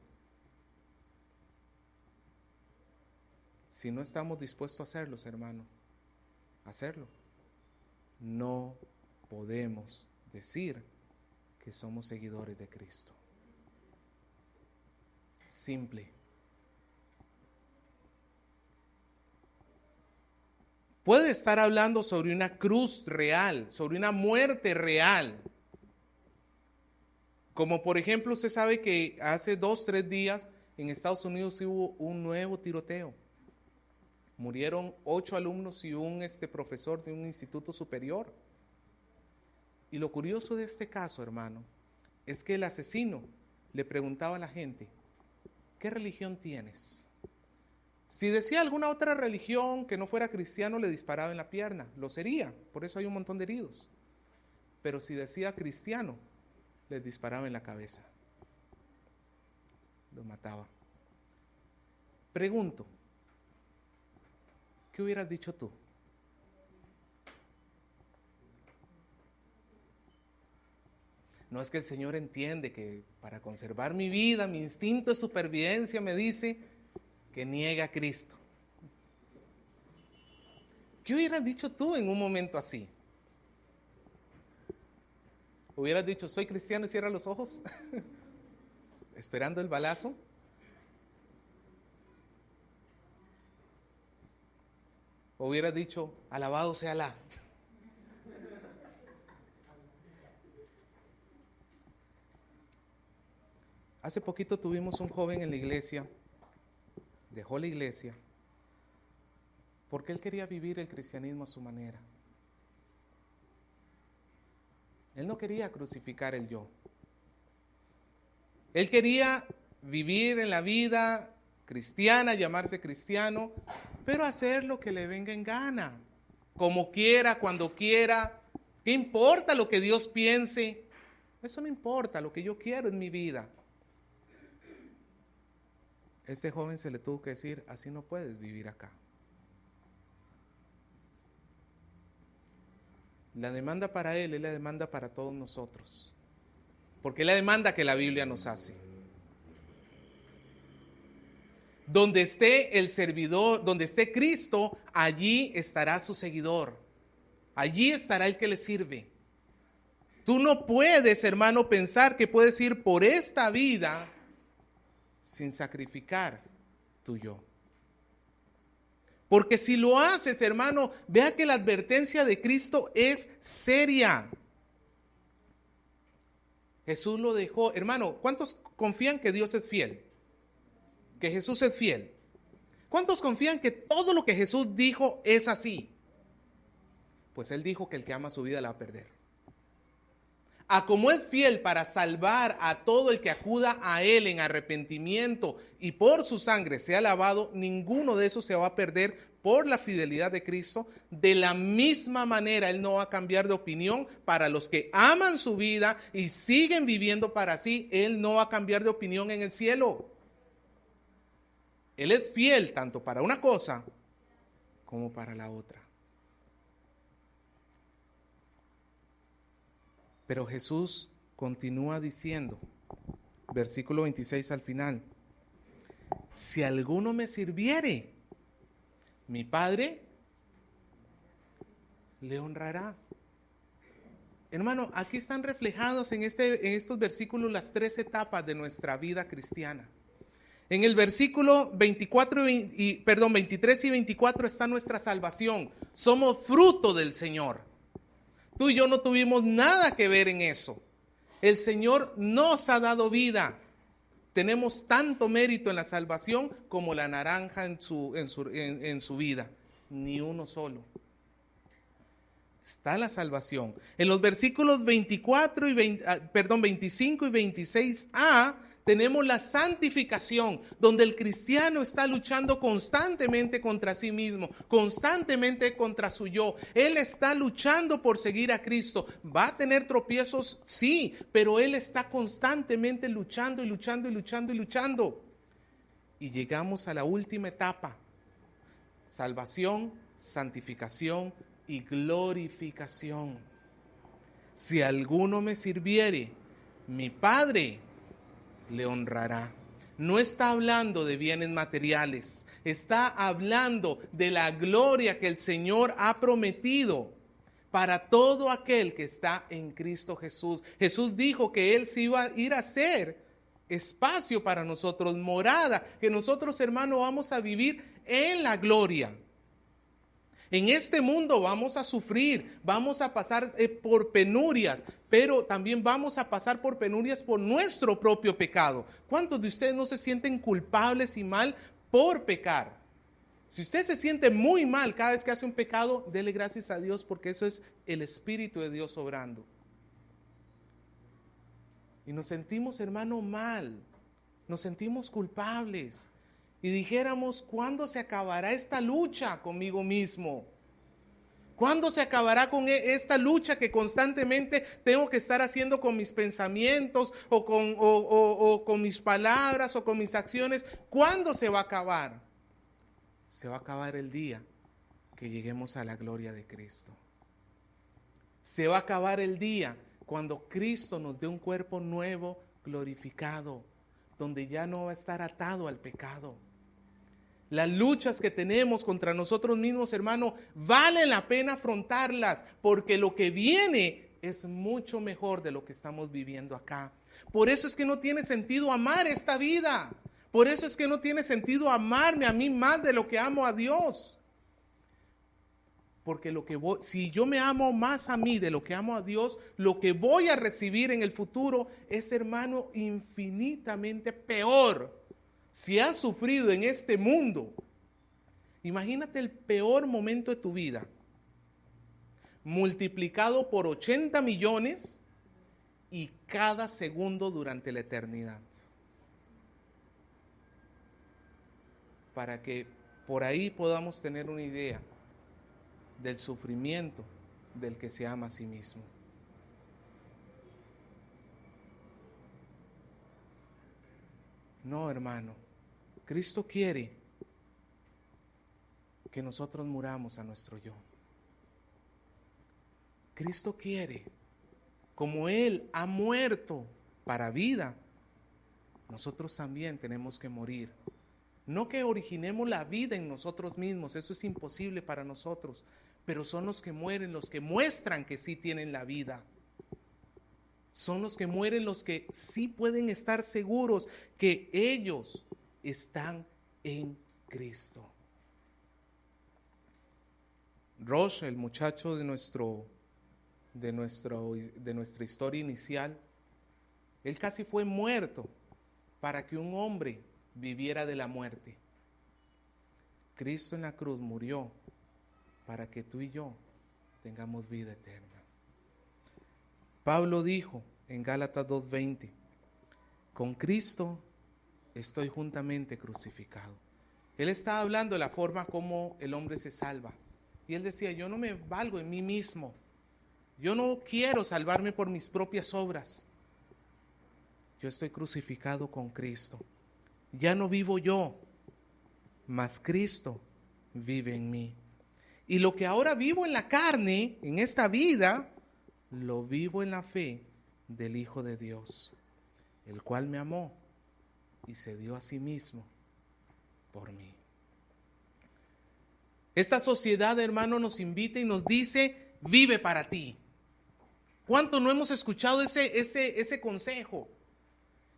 Si no estamos dispuestos a hacerlo, hermano, hacerlo, no podemos decir que somos seguidores de Cristo. Simple. Puede estar hablando sobre una cruz real, sobre una muerte real. Como por ejemplo, usted sabe que hace 2-3 días en Estados Unidos hubo un nuevo tiroteo. Murieron 8 alumnos y un profesor de un instituto superior. Y lo curioso de este caso, hermano, es que el asesino le preguntaba a la gente, ¿qué religión tienes? Si decía alguna otra religión que no fuera cristiano, le disparaba en la pierna. Lo sería, por eso hay un montón de heridos. Pero si decía cristiano, les disparaba en la cabeza. Lo mataba. Pregunto, ¿qué hubieras dicho tú? No es que el Señor entiende que para conservar mi vida, mi instinto de supervivencia me dice que niegue a Cristo. ¿Qué hubieras dicho tú en un momento así? ¿Hubieras dicho, soy cristiano y cierra los ojos? Esperando el balazo. ¿O hubieras dicho, alabado sea Alá? Hace poquito tuvimos un joven en la iglesia, dejó la iglesia, porque él quería vivir el cristianismo a su manera. Él no quería crucificar el yo. Él quería vivir en la vida cristiana, llamarse cristiano, pero hacer lo que le venga en gana, como quiera, cuando quiera. ¿Qué importa lo que Dios piense? Eso no importa, lo que yo quiero en mi vida. Este joven se le tuvo que decir, así no puedes vivir acá. La demanda para él es la demanda para todos nosotros, porque es la demanda que la Biblia nos hace. Donde esté el servidor, donde esté Cristo, allí estará su seguidor. Allí estará el que le sirve. Tú no puedes, hermano, pensar que puedes ir por esta vida sin sacrificar tu yo. Porque si lo haces, hermano, vea que la advertencia de Cristo es seria. Jesús lo dejó. Hermano, ¿cuántos confían que Dios es fiel? Que Jesús es fiel. ¿Cuántos confían que todo lo que Jesús dijo es así? Pues Él dijo que el que ama su vida la va a perder. A como es fiel para salvar a todo el que acuda a Él en arrepentimiento y por su sangre sea lavado, ninguno de esos se va a perder por la fidelidad de Cristo. De la misma manera, Él no va a cambiar de opinión para los que aman su vida y siguen viviendo para sí. Él no va a cambiar de opinión en el cielo. Él es fiel tanto para una cosa como para la otra. Pero Jesús continúa diciendo, versículo 26 al final, si alguno me sirviere, mi Padre le honrará. Hermano, aquí están reflejados en estos versículos las tres etapas de nuestra vida cristiana. En el versículo 23 y 24 está nuestra salvación. Somos fruto del Señor. Tú y yo no tuvimos nada que ver en eso. El Señor nos ha dado vida. Tenemos tanto mérito en la salvación como la naranja en su vida. Ni uno solo. Está la salvación. En los versículos 25 y 26a tenemos la santificación, donde el cristiano está luchando constantemente contra sí mismo, constantemente contra su yo. Él está luchando por seguir a Cristo. Va a tener tropiezos, sí, pero él está constantemente luchando y luchando y luchando y luchando. Y llegamos a la última etapa: salvación, santificación y glorificación. Si alguno me sirviere, mi Padre le honrará. No está hablando de bienes materiales, está hablando de la gloria que el Señor ha prometido para todo aquel que está en Cristo Jesús. Jesús dijo que Él se iba a ir a hacer espacio para nosotros, morada, que nosotros, hermanos, vamos a vivir en la gloria. En este mundo vamos a sufrir, vamos a pasar por penurias, pero también vamos a pasar por penurias por nuestro propio pecado. ¿Cuántos de ustedes no se sienten culpables y mal por pecar? Si usted se siente muy mal cada vez que hace un pecado, dele gracias a Dios, porque eso es el Espíritu de Dios obrando. Y nos sentimos, hermano, mal, nos sentimos culpables. Y dijéramos, ¿cuándo se acabará esta lucha conmigo mismo? ¿Cuándo se acabará con esta lucha que constantemente tengo que estar haciendo con mis pensamientos o con mis palabras o con mis acciones? ¿Cuándo se va a acabar? Se va a acabar el día que lleguemos a la gloria de Cristo. Se va a acabar el día cuando Cristo nos dé un cuerpo nuevo, glorificado, donde ya no va a estar atado al pecado. Las luchas que tenemos contra nosotros mismos, hermano, vale la pena afrontarlas, porque lo que viene es mucho mejor de lo que estamos viviendo acá. Por eso es que no tiene sentido amar esta vida. Por eso es que no tiene sentido amarme a mí más de lo que amo a Dios. Porque si yo me amo más a mí de lo que amo a Dios, lo que voy a recibir en el futuro es, hermano, infinitamente peor. Si has sufrido en este mundo, imagínate el peor momento de tu vida, multiplicado por 80 millones y cada segundo durante la eternidad. Para que por ahí podamos tener una idea del sufrimiento del que se ama a sí mismo. No, hermano. Cristo quiere que nosotros muramos a nuestro yo. Cristo quiere, como Él ha muerto para vida, nosotros también tenemos que morir. No que originemos la vida en nosotros mismos, eso es imposible para nosotros, pero son los que mueren, los que muestran que sí tienen la vida. Son los que mueren, los que sí pueden estar seguros que ellos están en Cristo. Rosh, el muchacho de nuestra historia inicial, él casi fue muerto para que un hombre viviera de la muerte. Cristo en la cruz murió para que tú y yo tengamos vida eterna. Pablo dijo en Gálatas 2:20, con Cristo estoy juntamente crucificado. Él estaba hablando de la forma como el hombre se salva. Y él decía, yo no me valgo en mí mismo. Yo no quiero salvarme por mis propias obras. Yo estoy crucificado con Cristo. Ya no vivo yo, mas Cristo vive en mí. Y lo que ahora vivo en la carne, en esta vida, lo vivo en la fe del Hijo de Dios, el cual me amó y se dio a sí mismo por mí. Esta sociedad, hermano, nos invita y nos dice, vive para ti. ¿Cuánto no hemos escuchado ese consejo?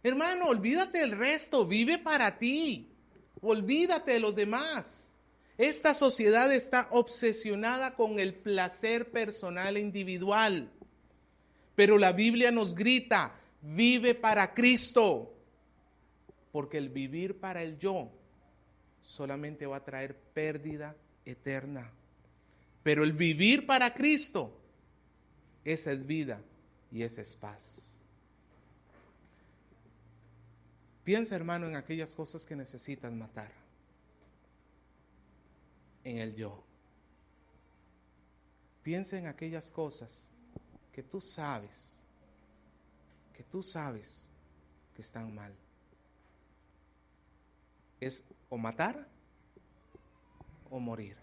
Hermano, olvídate del resto, vive para ti. Olvídate de los demás. Esta sociedad está obsesionada con el placer personal e individual. Pero la Biblia nos grita, vive para Cristo. Porque el vivir para el yo solamente va a traer pérdida eterna. Pero el vivir para Cristo, esa es vida y esa es paz. Piensa, hermano, en aquellas cosas que necesitas matar. En el yo. Piensa en aquellas cosas que tú sabes que están mal. Es o matar o morir.